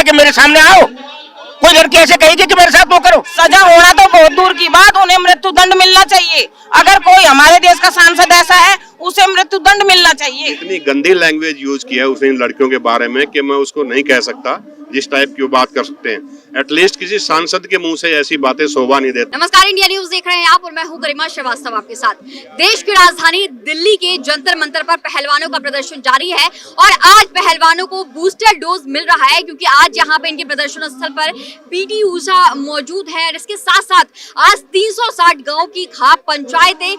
कि मेरे सामने आओ। कोई लड़की ऐसे कहेगी कि मेरे साथ वो करो। सजा होना तो बहुत दूर की बात, उन्हें मृत्यु दंड मिलना चाहिए। अगर कोई हमारे देश का सांसद ऐसा है उसे मृत्यु दंड मिलना चाहिए। इतनी गंदी लैंग्वेज यूज किया है उसने इन लड़कियों के बारे में कि मैं उसको नहीं कह सकता जिस टाइप की वो बात कर सकते हैं। एटलीस्ट किसी सांसद के मुंह से ऐसी बातें शोभा नहीं देती। नमस्कार, इंडिया न्यूज देख रहे हैं आप और मैं हूं गरिमा श्रीवास्तव आपके साथ। देश की राजधानी दिल्ली के जंतर मंतर पर पहलवानों का प्रदर्शन जारी है और आज पहलवानों को बूस्टर डोज मिल रहा है, क्योंकि आज यहाँ पे इनके प्रदर्शन स्थल पर पीटी ऊषा मौजूद है। और इसके साथ साथ आज 360 गाँव की खाप पंचायतें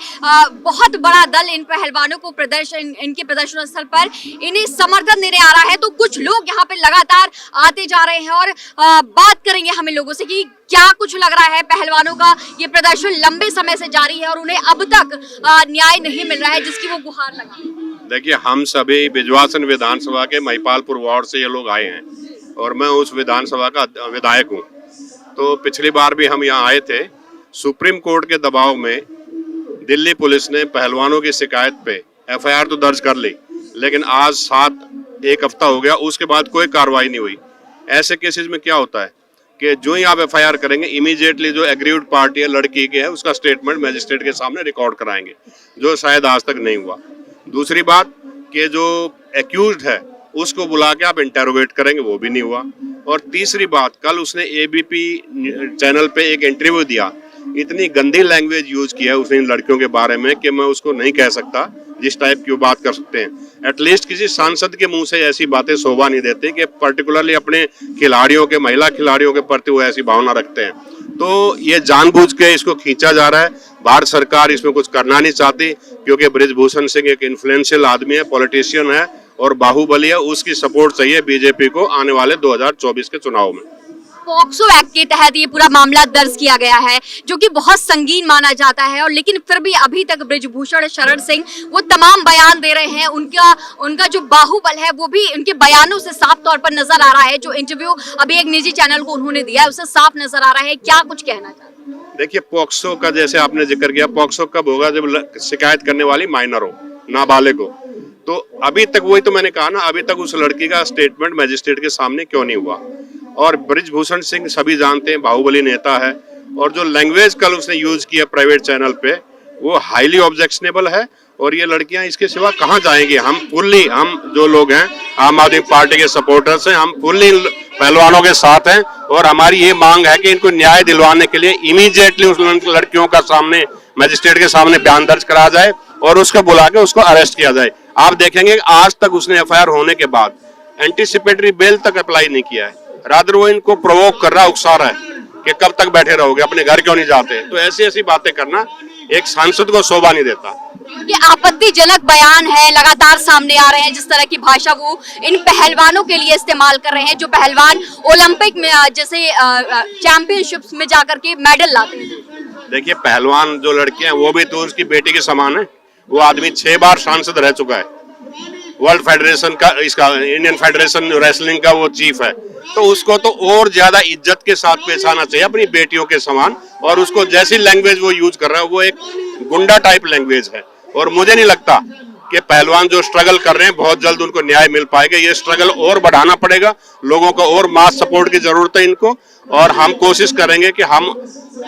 बहुत बड़ा दल इन पहलवानों को इनके प्रदर्शन स्थल पर इन्हें समर्थन देने आ रहा है। तो कुछ लोग यहाँ पे लगातार आते जा रहे हैं और बात करेंगे हम इन लोगों से कि क्या कुछ लग रहा है। पहलवानों का ये प्रदर्शन लंबे समय से जारी है और उन्हें अब तक न्याय नहीं मिल रहा है, जिसकी वो गुहार लगा। देखिए, हम सभी बिजवासन विधानसभा के महिपालपुर वार्ड से ये लोग आए हैं और मैं उस विधानसभा का विधायक हूँ। तो पिछली बार भी हम यहाँ आए थे। सुप्रीम कोर्ट के दबाव में दिल्ली पुलिस ने पहलवानों की शिकायत पे एफआईआर तो दर्ज कर ली, लेकिन आज एक हफ्ता हो गया, उसके बाद कोई कार्रवाई नहीं हुई। ऐसे केसेस में क्या होता है कि जो ही आप एफआईआर करेंगे, इमीडिएटली जो एग्रीव्ड पार्टी है लड़की के है उसका स्टेटमेंट मैजिस्ट्रेट के सामने रिकॉर्ड कराएंगे, जो शायद आज तक नहीं हुआ। दूसरी बात कि जो एक्यूज्ड है उसको बुला के आप इंटेरोगेट करेंगे, वो भी नहीं हुआ। और तीसरी बात, कल उसने एबीपी चैनल पे एक इंटरव्यू दिया, इतनी गंदी लैंग्वेज यूज किया है उसने इन लड़कियों के बारे में कि मैं उसको नहीं कह सकता जिस टाइप की वो बात कर सकते हैं। एटलीस्ट किसी सांसद के मुंह से ऐसी बातें शोभा नहीं देती कि पर्टिकुलरली अपने खिलाड़ियों के, महिला खिलाड़ियों के प्रति वो ऐसी भावना रखते हैं। तो ये जानबूझ के इसको खींचा जा रहा है। भारत सरकार इसमें कुछ करना नहीं चाहती, क्योंकि बृजभूषण सिंह एक इन्फ्लुएंशियल आदमी है, पॉलिटिशियन है और बाहुबली है। उसकी सपोर्ट चाहिए बीजेपी को आने वाले 2024 के चुनाव में। पॉक्सो एक्ट के तहत ये पूरा मामला दर्ज किया गया है, जो कि बहुत संगीन माना जाता है। और लेकिन फिर भी अभी तक बृजभूषण शरण सिंह वो तमाम बयान दे रहे हैं। उनका जो बाहुबल है वो भी उनके बयानों से साफ तौर पर नजर आ रहा है। जो इंटरव्यू अभी एक निजी चैनल को उन्होंने दिया है उससे साफ नजर आ रहा है। क्या कुछ कहना चाहते हैं? देखिए, पॉक्सो का जैसे आपने जिक्र किया, पॉक्सो कब होगा? जब शिकायत करने वाली माइनर हो, नाबालिग हो। तो अभी तक वही तो मैंने कहा ना, अभी तक उस लड़की का स्टेटमेंट मैजिस्ट्रेट के सामने क्यों नहीं हुआ? और बृजभूषण सिंह सभी जानते हैं बाहुबली नेता है, और जो लैंग्वेज कल उसने यूज किया प्राइवेट चैनल पे वो हाईली ऑब्जेक्शनेबल है। और ये लड़कियां इसके सिवा कहाँ जाएंगी? हम जो लोग हैं आम आदमी पार्टी के सपोर्टर्स हैं, हम फुल्ली पहलवानों के साथ हैं और हमारी ये मांग है कि इनको न्याय दिलवाने के लिए इमीडिएटली उस लड़कियों का सामने मैजिस्ट्रेट के सामने बयान दर्ज करा जाए और उसको बुला के उसको अरेस्ट किया जाए। आप देखेंगे आज तक उसने एफआईआर होने के बाद एंटीसिपेटरी बेल तक अप्लाई नहीं किया है। रादर वो इनको प्रोवोक कर रहा, उकसा रहा है कि कब तक बैठे रहोगे, अपने घर क्यों नहीं जाते। तो ऐसी बातें करना एक सांसद को शोभा नहीं देता। ये आपत्तिजनक बयान है, लगातार सामने आ रहे हैं। जिस तरह की भाषा वो इन पहलवानों के लिए इस्तेमाल कर रहे हैं, जो पहलवान ओलंपिक में जैसे चैंपियनशिप्स में जाकर के मेडल लाते हैं। देखिए, पहलवान जो लड़कियां हैं वो भी तो उसकी बेटी के समान है। वो आदमी 6 बार सांसद रह चुका है, वर्ल्ड फेडरेशन का, इसका इंडियन फेडरेशन रेसलिंग का वो चीफ है। तो उसको तो और ज्यादा इज्जत के साथ पेश आना चाहिए अपनी बेटियों के समान। और उसको जैसी लैंग्वेज वो यूज कर रहा है वो एक गुंडा टाइप लैंग्वेज है। और मुझे नहीं लगता कि पहलवान जो स्ट्रगल कर रहे हैं बहुत जल्द उनको न्याय मिल पाएगा। ये स्ट्रगल और बढ़ाना पड़ेगा, लोगों को और मास सपोर्ट की जरूरत है इनको। और हम कोशिश करेंगे कि हम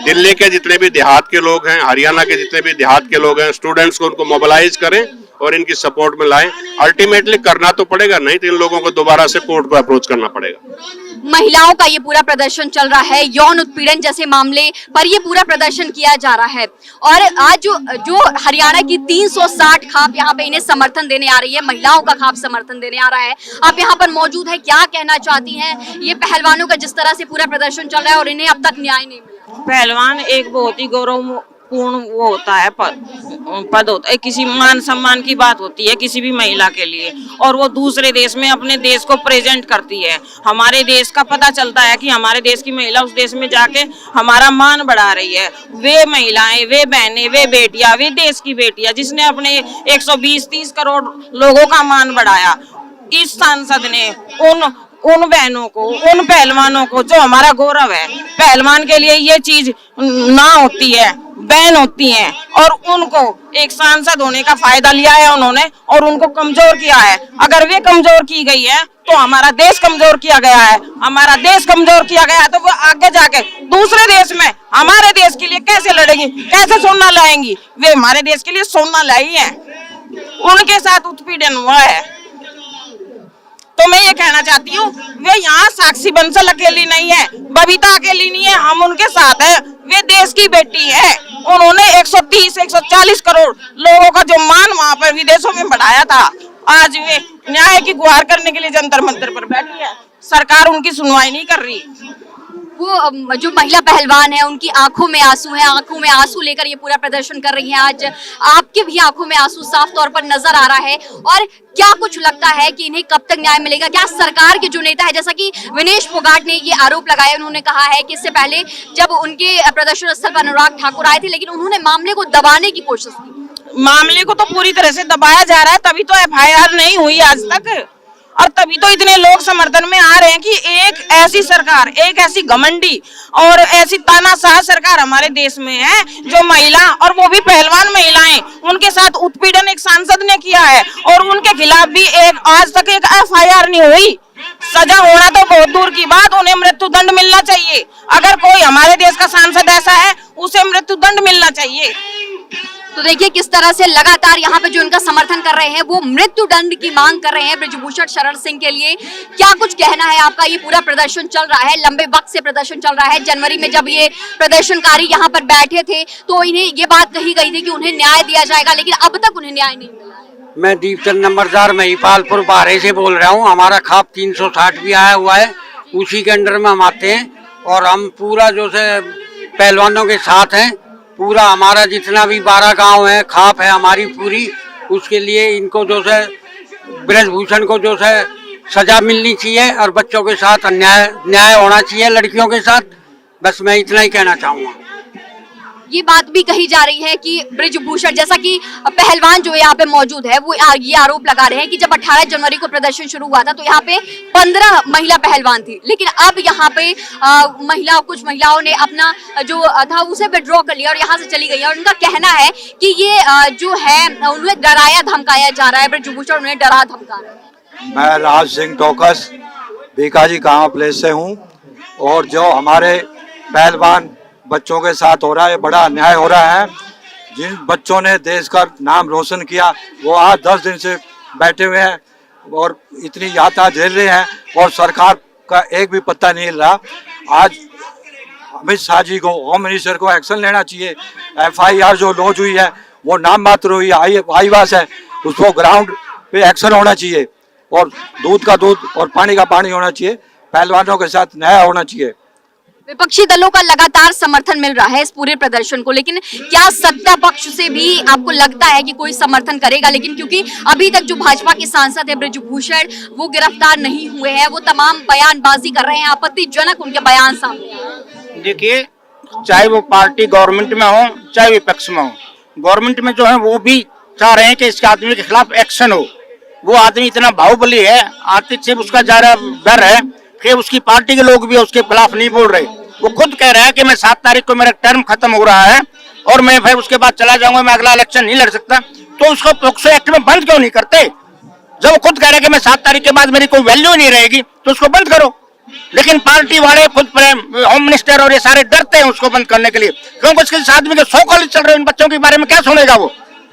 दिल्ली के जितने भी देहात के लोग हैं, हरियाणा के जितने भी देहात के लोग हैं, स्टूडेंट्स को उनको मोबिलाइज करें और इनकी सपोर्ट में लाएं। अल्टीमेटली करना तो पड़ेगा, नहीं तो इन लोगों को दोबारा से कोर्ट को अप्रोच करना पड़ेगा। महिलाओं का ये पूरा प्रदर्शन चल रहा है, यौन उत्पीड़न जैसे मामले पर ये पूरा प्रदर्शन किया जा रहा है। और आज जो हरियाणा की 360 खाप यहाँ पे इन्हें समर्थन देने आ रही है, महिलाओं का खाप समर्थन देने आ रहा है। आप यहाँ पर मौजूद है, क्या कहना चाहती हैं ये पहलवानों का जिस तरह से पूरा प्रदर्शन चल रहा है और इन्हें अब तक न्याय नहीं मिला? पहलवान एक बहुत ही गौरवपूर्ण वो होता है, पद होता है, किसी मान सम्मान की बात होती है किसी भी महिला के लिए। और वो दूसरे देश में अपने देश को प्रेजेंट करती है। हमारे देश का पता चलता है कि हमारे देश की महिला उस देश में जाके हमारा मान बढ़ा रही है। वे महिलाएं, वे बहनें, वे बेटियां, वे देश की बेटियां जिसने अपने 120-30 करोड़ लोगों का मान बढ़ाया। इस सांसद ने उन बहनों को, उन पहलवानों को, जो हमारा गौरव है, पहलवान के लिए ये चीज ना होती है, बहन होती हैं, और उनको एक सांसद होने का फायदा लिया है उन्होंने और उनको कमजोर किया है। अगर वे कमजोर की गई है तो हमारा देश कमजोर किया गया है। हमारा देश कमजोर किया गया है तो वो आगे जाके दूसरे देश में हमारे देश के लिए कैसे लड़ेगी, कैसे सोना लाएंगी? वे हमारे देश के लिए सोना लाई है, उनके साथ उत्पीड़न हुआ है। तो मैं ये कहना चाहती हूँ, वे यहाँ साक्षी बंसल अकेली नहीं है, बबीता अकेली नहीं है, हम उनके साथ है। वे देश की बेटी है। उन्होंने 130-140 करोड़ लोगों का जो मान वहाँ पर विदेशों में बढ़ाया था, आज वे न्याय की गुहार करने के लिए जंतर मंतर पर बैठी है। सरकार उनकी सुनवाई नहीं कर रही। वो जो महिला पहलवान है उनकी आंखों में आंसू है, आंखों में आंसू लेकर ये पूरा प्रदर्शन कर रही हैं। आज आपके भी आंखों में आंसू साफ तौर पर नजर आ रहा है। और क्या कुछ लगता है कि इन्हें कब तक न्याय मिलेगा? क्या सरकार के जो नेता है, जैसा कि विनेश फोगाट ने ये आरोप लगाया, उन्होंने कहा है कि इससे पहले जब उनके प्रदर्शन स्थल पर अनुराग ठाकुर आए थे, लेकिन उन्होंने मामले को दबाने की कोशिश की। मामले को तो पूरी तरह से दबाया जा रहा है, तभी तो FIR नहीं हुई आज तक, और तभी तो इतने लोग समर्थन में आ रहे हैं कि एक ऐसी सरकार, एक ऐसी घमंडी और ऐसी तानाशाह सरकार हमारे देश में है जो महिला, और वो भी पहलवान महिलाएं, उनके साथ उत्पीड़न एक सांसद ने किया है और उनके खिलाफ भी आज तक एक FIR नहीं हुई। सजा होना तो बहुत दूर की बात, उन्हें मृत्यु दंड मिलना चाहिए। अगर कोई हमारे देश का सांसद ऐसा है, उसे मृत्यु दंड मिलना चाहिए। तो देखिए किस तरह से लगातार यहाँ पे जो इनका समर्थन कर रहे हैं वो मृत्यु दंड की मांग कर रहे हैं ब्रजभूषण शरण सिंह के लिए। क्या कुछ कहना है आपका? ये पूरा प्रदर्शन चल रहा है, लंबे वक्त से प्रदर्शन चल रहा है। जनवरी में जब ये प्रदर्शनकारी यहाँ पर बैठे थे तो इन्हें ये बात कही गई थी कि उन्हें न्याय दिया जाएगा, लेकिन अब तक उन्हें न्याय नहीं मिला है। मैं दीपचंद नंबरदार महिपालपुर बारे से बोल रहा हूँ। हमारा खाप 360 भी आया हुआ है, उसी के अंडर में हम आते हैं और हम पूरा जो से पहलवानों के साथ हैं। पूरा हमारा जितना भी 12 गांव है, खाप है हमारी पूरी, उसके लिए इनको जो है ब्रजभूषण को जो है सजा मिलनी चाहिए और बच्चों के साथ न्याय होना चाहिए, लड़कियों के साथ। बस मैं इतना ही कहना चाहूँगा। ये बात भी कही जा रही है कि ब्रजभूषण जैसा कि पहलवान जो यहाँ पे मौजूद है वो ये आरोप लगा रहे हैं कि जब 18 जनवरी को प्रदर्शन शुरू हुआ था तो यहाँ पे 15 महिला पहलवान थी, लेकिन अब यहाँ पे कुछ महिलाओं ने अपना जो था उसे विड्रॉ कर लिया और यहाँ से चली गई। और उनका कहना है कि ये जो है उन्हें डराया धमकाया जा रहा है, ब्रजभूषण उन्हें डरा धमका रहा है। मैं राज सिंह टोकस बीकाजी गाँव प्लेस से हूँ और जो हमारे पहलवान बच्चों के साथ हो रहा है, बड़ा अन्याय हो रहा है। जिन बच्चों ने देश का नाम रोशन किया वो आज 10 दिन से बैठे हुए हैं और इतनी यातना झेल रहे हैं और सरकार का एक भी पत्ता नहीं हिल रहा। आज अमित शाह जी को, होम मिनिस्टर को एक्शन लेना चाहिए। FIR जो लॉन्च हुई है वो नाम मात्र हुई है, आईवास है, उसको ग्राउंड पे एक्शन होना चाहिए और दूध का दूध और पानी का पानी होना चाहिए। पहलवानों के साथ न्याय होना चाहिए। विपक्षी दलों का लगातार समर्थन मिल रहा है इस पूरे प्रदर्शन को, लेकिन क्या सत्ता पक्ष से भी आपको लगता है कि कोई समर्थन करेगा? लेकिन क्योंकि अभी तक जो भाजपा के सांसद है ब्रजभूषण वो गिरफ्तार नहीं हुए हैं, वो तमाम बयानबाजी कर रहे हैं, आपत्तिजनक उनके बयान सामने। देखिए, चाहे वो पार्टी गवर्नमेंट में हो चाहे विपक्ष में हो, गवर्नमेंट में जो है वो भी चाह रहे हैं कि इसके आदमी के खिलाफ एक्शन हो। वो आदमी इतना बाहुबली है, आर्थिक से उसका ज्यादा डर है कि उसकी पार्टी के लोग भी उसके खिलाफ नहीं बोल रहे। वो खुद कह रहा है कि मैं 7 तारीख को मेरा टर्म खत्म हो रहा है और मैं फिर उसके बाद चला जाऊंगा, मैं अगला इलेक्शन नहीं लड़ सकता। तो उसको पोक्सो एक्ट में बंद क्यों नहीं करते? जब वो खुद कह रहा है कि मैं 7 तारीख के बाद मेरी कोई वैल्यू नहीं रहेगी तो उसको बंद करो। लेकिन पार्टी वाले खुद होम मिनिस्टर और ये सारे डरते हैं उसको बंद करने के लिए, क्योंकि उसके आदमी के 100 कॉलेज चल रहे हैं, इन बच्चों के बारे में क्या सुनेगा वो?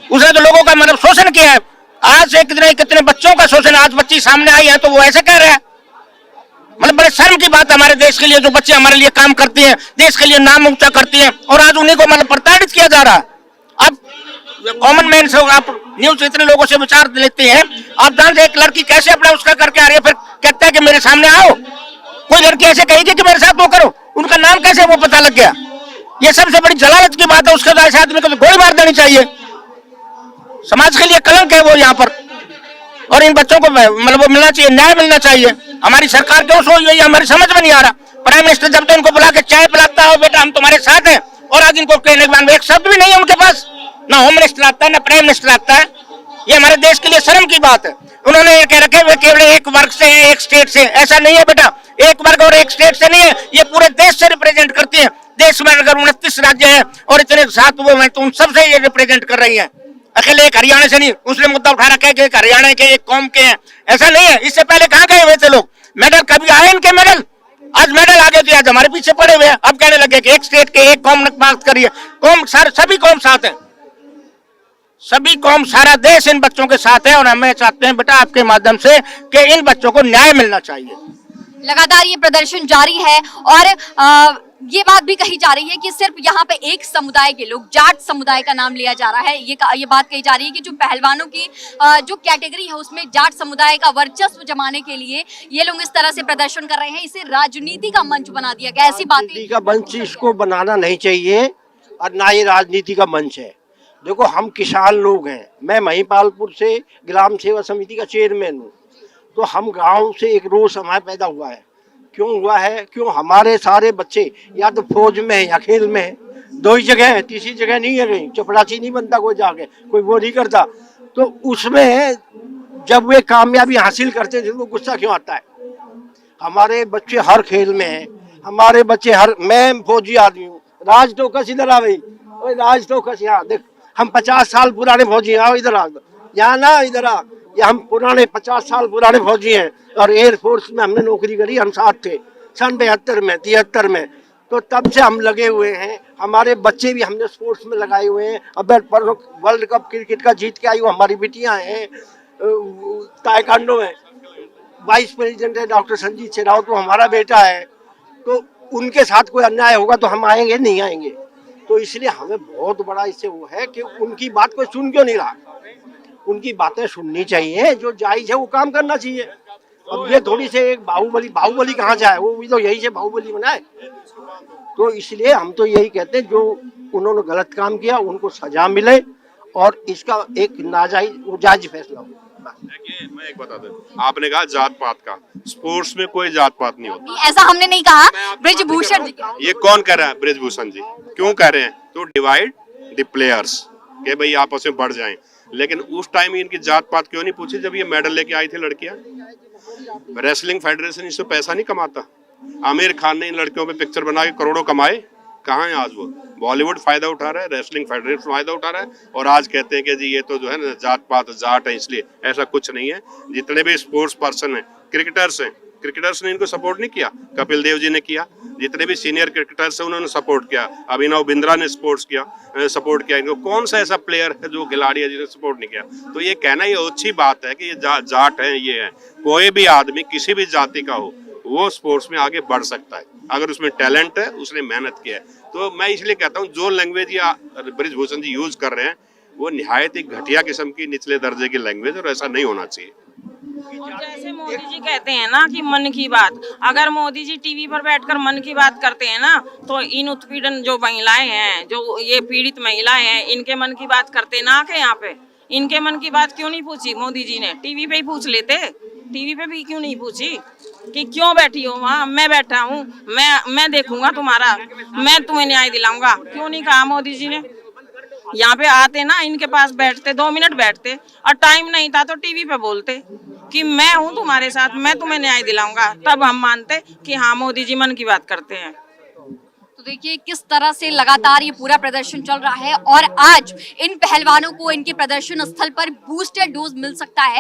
उसने तो लोगों का मतलब शोषण किया है। आज से कितने बच्चों का शोषण, आज बच्ची सामने आई है तो वो ऐसे कह रहे हैं। मतलब बड़े शर्म की बात है हमारे देश के लिए, जो बच्चे हमारे लिए काम करती हैं, देश के लिए नाम ऊंचा करती हैं, और आज उन्हीं को मतलब प्रताड़ित किया जा रहा है। अब कॉमन मैन से आप न्यूज इतने लोगों से विचार लेते हैं, आप जानते हैं एक लड़की कैसे अपना उसका करके आ रही है, फिर कहता है कि मेरे सामने आओ। कोई लड़की ऐसे कहेगी कि मेरे साथ वो करो, उनका नाम कैसे वो पता लग गया? ये सबसे बड़ी जलालत की बात है। उसके बाद ऐसे आदमी को तो गोली मार देनी चाहिए। समाज के लिए कलंक है वो यहाँ पर, और इन बच्चों को मतलब वो मिलना चाहिए, न्याय मिलना चाहिए। हमारी सरकार क्यों सोई हुई है हमारी समझ में नहीं आ रहा। प्राइम मिनिस्टर जब तो इनको बुला के चाय पिलाता है, बेटा हम तुम्हारे साथ हैं, और आज इनको कहने के बाद एक शब्द भी नहीं है उनके पास, ना होम मिनिस्टर आता है ना प्राइम मिनिस्टर आता है। ये हमारे देश के लिए शर्म की बात है। उन्होंने ये कह रखे वे केवल एक वर्ग से है, एक स्टेट से, ऐसा नहीं है बेटा। एक वर्ग और एक स्टेट से नहीं है, ये पूरे देश से रिप्रेजेंट करती है। देश में अगर 29 राज्य है और इतने साथ वो हैं तो उन सबसे ये रिप्रेजेंट कर रही है। अकेले एक हरियाणा से नहीं, उसने मुद्दा उठा रखा है कि एक हरियाणा के एक कौम के हैं, ऐसा नहीं है। इससे पहले कहाँ गए हुए थे लोग? मेडल कभी आए इनके मेडल? आज मेडल आ गए थे, आज हमारे पीछे पड़े हुए हैं। अब कहने लगे कि एक स्टेट के एक कौम ने बात करिए। कौम सारे सभी कौम साथ है, सभी कौम सारा देश इन बच्चों के साथ है। और हमें चाहते हैं बेटा आपके माध्यम से कि इन बच्चों को न्याय मिलना चाहिए। लगातार ये प्रदर्शन जारी है और ये बात भी कही जा रही है कि सिर्फ यहाँ पे एक समुदाय के लोग, जाट समुदाय का नाम लिया जा रहा है। ये बात कही जा रही है कि जो पहलवानों की जो कैटेगरी है उसमें जाट समुदाय का वर्चस्व जमाने के लिए ये लोग इस तरह से प्रदर्शन कर रहे हैं। इसे राजनीति का मंच बना दिया गया। ऐसी बातें राजनीति का मंच इसको बनाना नहीं चाहिए और ना ये राजनीति का मंच है। देखो हम किसान लोग हैं, मैं महिपालपुर से ग्राम सेवा समिति का चेयरमैन हूँ। तो हम गांव से एक रोज हमारा पैदा हुआ है। क्यों हुआ है? क्यों हमारे सारे बच्चे या तो फौज में है या खेल में है, दो ही जगह है, तीसरी जगह नहीं है। कहीं चपरासी नहीं बनता कोई जाके, कोई वो नहीं करता। तो उसमें जब वे कामयाबी हासिल करते थे तो गुस्सा क्यों आता है? हमारे बच्चे हर खेल में है, हमारे बच्चे हर, मैं फौजी आदमी हूँ। राज तो कस इधर आ भाई, राज तो कस यहाँ देख, हम 50 साल पुराने फौजी हैं। इधर आ, यहाँ ना इधर आ, ये हम पुराने 50 साल पुराने फौजी हैं और एयरफोर्स में हमने नौकरी करी। हम साथ थे सन 72 में 73 में, तो तब से हम लगे हुए हैं। हमारे बच्चे भी हमने स्पोर्ट्स में लगाए हुए हैं। अब वर्ल्ड कप क्रिकेट का जीत के आई वो हमारी बिटियां हैं। ताइक्वांडो में वाइस प्रेसिडेंट है डॉक्टर संजीत शेरावत, तो हमारा बेटा है। तो उनके साथ कोई अन्याय होगा तो हम आएंगे नहीं आएंगे? तो इसलिए हमें बहुत बड़ा इससे वो है कि उनकी बात कोई सुन क्यों नहीं रहा। उनकी बातें सुननी चाहिए, जो जायज है वो काम करना चाहिए। अब ये थोड़ी से एक बाहुबली कहाँ जाए, वो भी तो यही से बाहुबली बनाए। तो इसलिए हम तो यही कहते हैं जो उन्होंने गलत काम किया उनको सजा मिले और इसका एक जायज फैसला हो। देखिए मैं एक बता दूं, आपने कहा जात पात का, स्पोर्ट्स में कोई जात पात नहीं होता। ऐसा हमने नहीं कहा। ब्रिजभूषण जी, ये कौन कह रहा है? ब्रिजभूषण जी क्यों कह रहे हैं? तो डिवाइड द प्लेयर्स के भाई आपस में बढ़ जाएं। लेकिन उस टाइम इनकी जात पात क्यों नहीं पूछी जब ये मेडल लेके आई थी लड़कियां? रेसलिंग फेडरेशन इससे पैसा नहीं कमाता। आमिर खान ने इन लड़कियों पे पिक्चर बना के करोड़ों कमाए, कहाँ है आज वो? बॉलीवुड फायदा उठा रहा है, रेसलिंग फेडरेशन फायदा उठा रहा है और आज कहते हैं कि जी ये तो जो है ना जात पात जाट है इसलिए। ऐसा कुछ नहीं है। जितने भी स्पोर्ट्स पर्सन हैं, क्रिकेटर्स हैं, क्रिकेटर्स ने इनको सपोर्ट नहीं किया, कपिल देव जी ने किया। जितने भी सीनियर क्रिकेटर्स हैं उन्होंने सपोर्ट किया। अभिनव बिंद्रा ने सपोर्ट किया इनको। कौन सा ऐसा प्लेयर है जो खिलाड़ी है जिन्होंने सपोर्ट नहीं किया? तो ये कहना ये अच्छी बात है कि ये जाट है, ये है। कोई भी आदमी किसी भी जाति का हो वो स्पोर्ट्स में आगे बढ़ सकता है अगर उसमें टैलेंट है, उसने मेहनत किया है। तो मैं इसलिए कहता हूँ जो लैंग्वेज या ब्रिजभूषण जी यूज कर रहे हैं वो निहायत ही घटिया किस्म की निचले दर्जे की लैंग्वेज, और ऐसा नहीं होना चाहिए। और जैसे मोदी जी कहते हैं ना कि मन की बात, अगर मोदी जी टीवी पर बैठकर मन की बात करते हैं ना तो इन उत्पीड़न जो महिलाएं हैं, जो ये पीड़ित महिलाएं हैं, इनके मन की बात करते ना के यहाँ पे इनके मन की बात क्यों नहीं पूछी मोदी जी ने? टीवी पे ही पूछ लेते। टीवी पे भी क्यों नहीं पूछी कि क्यों बैठी हो वहाँ? मैं बैठा हूँ, मैं देखूंगा तुम्हारा, मैं तुम्हें न्याय दिलाऊंगा। क्यों नहीं कहा मोदी जी ने? यहाँ पे आते ना, इनके पास बैठते, 2 मिनट बैठते और टाइम नहीं था तो टीवी पे बोलते कि मैं हूँ तुम्हारे साथ, मैं तुम्हें न्याय दिलाऊंगा। तब हम मानते कि हाँ मोदी जी मन की बात करते हैं। तो देखिए किस तरह से लगातार ये पूरा प्रदर्शन चल रहा है और आज इन पहलवानों को इनके प्रदर्शन स्थल पर बूस्टर डोज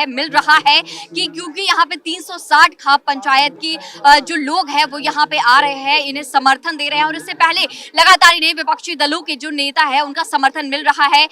मिल रहा है कि क्योंकि यहाँ पे 360 खाप पंचायत की जो लोग हैं वो यहाँ पे आ रहे हैं, इन्हें समर्थन दे रहे हैं। और इससे पहले लगातार इन्हें विपक्षी दलों के जो नेता है उनका समर्थन मिल रहा है।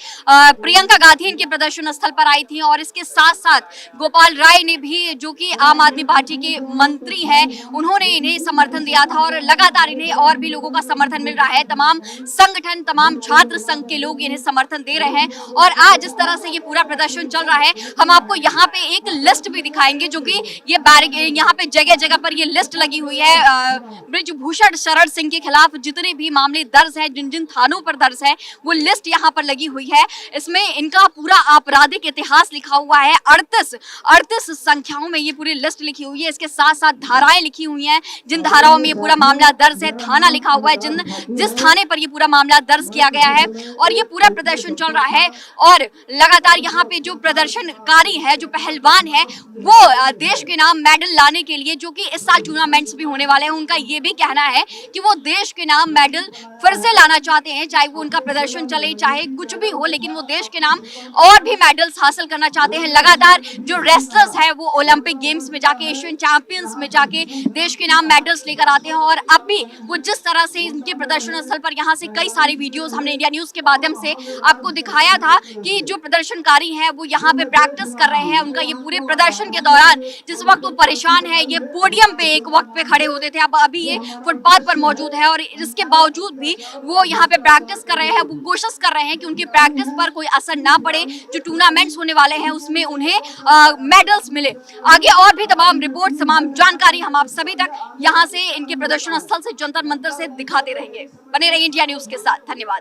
प्रियंका गांधी इनके प्रदर्शन स्थल पर आई थी और इसके साथ साथ गोपाल राय ने भी, जो कि आम आदमी पार्टी के मंत्री हैं, उन्होंने इन्हें समर्थन दिया था और लगातार इन्हें और भी लोगों का समर्थन मिल रहा है। तमाम संगठन, तमाम छात्र संघ के लोग इन्हें समर्थन दे रहे हैं और आज जिस तरह से ये पूरा प्रदर्शन चल रहा है, हम आपको यहाँ पे एक लिस्ट भी दिखाएंगे जो कि ये यहाँ पे जगह जगह पर ये लिस्ट लगी हुई है। ब्रिजभूषण शरण सिंह के खिलाफ जितने भी मामले दर्ज है, जिन जिन थानों पर दर्ज है, वो लिस्ट यहाँ पर लगी हुई है। इसमें इनका पूरा आपराधिक इतिहास लिखा हुआ है। 38 संख्याओं में ये पूरी लिस्ट लिखी हुई है। इसके साथ साथ धाराएं लिखी हुई हैं, जिन धाराओं में ये पूरा मामला दर्ज है। थाना लिखा हुआ है जिस थाने पर ये पूरा मामला दर्ज किया गया है और ये पूरा प्रदर्शन चल रहा है। और लगातार यहाँ पे जो प्रदर्शनकारी है, जो पहलवान है, वो देश के नाम मेडल लाने के लिए, जो कि इस साल टूर्नामेंट्स भी होने वाले हैं, उनका ये भी कहना है कि वो देश के नाम मेडल फिर से लाना चाहते हैं, चाहे वो उनका प्रदर्शन चले, चाहे कुछ भी हो, लेकिन वो देश के नाम और भी मेडल्स हासिल करना चाहते हैं। लगातार जो रेसलर्स है वो ओलंपिक गेम्स में जाके, एशियन चैंपियंस में जाके देश के नाम मेडल्स लेकर आते हैं। और अब भी वो जिस तरह से इनके प्रदर्शन स्थल पर यहाँ से कई सारी वीडियोस हमने इंडिया न्यूज के माध्यम से आपको दिखाया था कि जो प्रदर्शनकारी हैं वो यहाँ पे प्रैक्टिस कर रहे हैं। उनका ये पूरे प्रदर्शन के दौरान जिस वक्त वो परेशान है, ये पोडियम पे एक वक्त पे खड़े होते थे, अब अभी ये फुटपाथ पर मौजूद है और इसके बावजूद भी वो यहाँ पे प्रैक्टिस कर रहे हैं। वो कोशिश कर रहे हैं कि उनकी प्रैक्टिस पर कोई असर ना पड़े, जो टूर्नामेंट्स होने वाले हैं उसमें उन्हें मेडल्स मिले। आगे और भी तमाम रिपोर्ट, तमाम जानकारी हम आप सभी तक यहाँ से इनके प्रदर्शन स्थल से, जंतर मंतर से दिखाते रहेंगे। बने रहिए इंडिया न्यूज के साथ। धन्यवाद।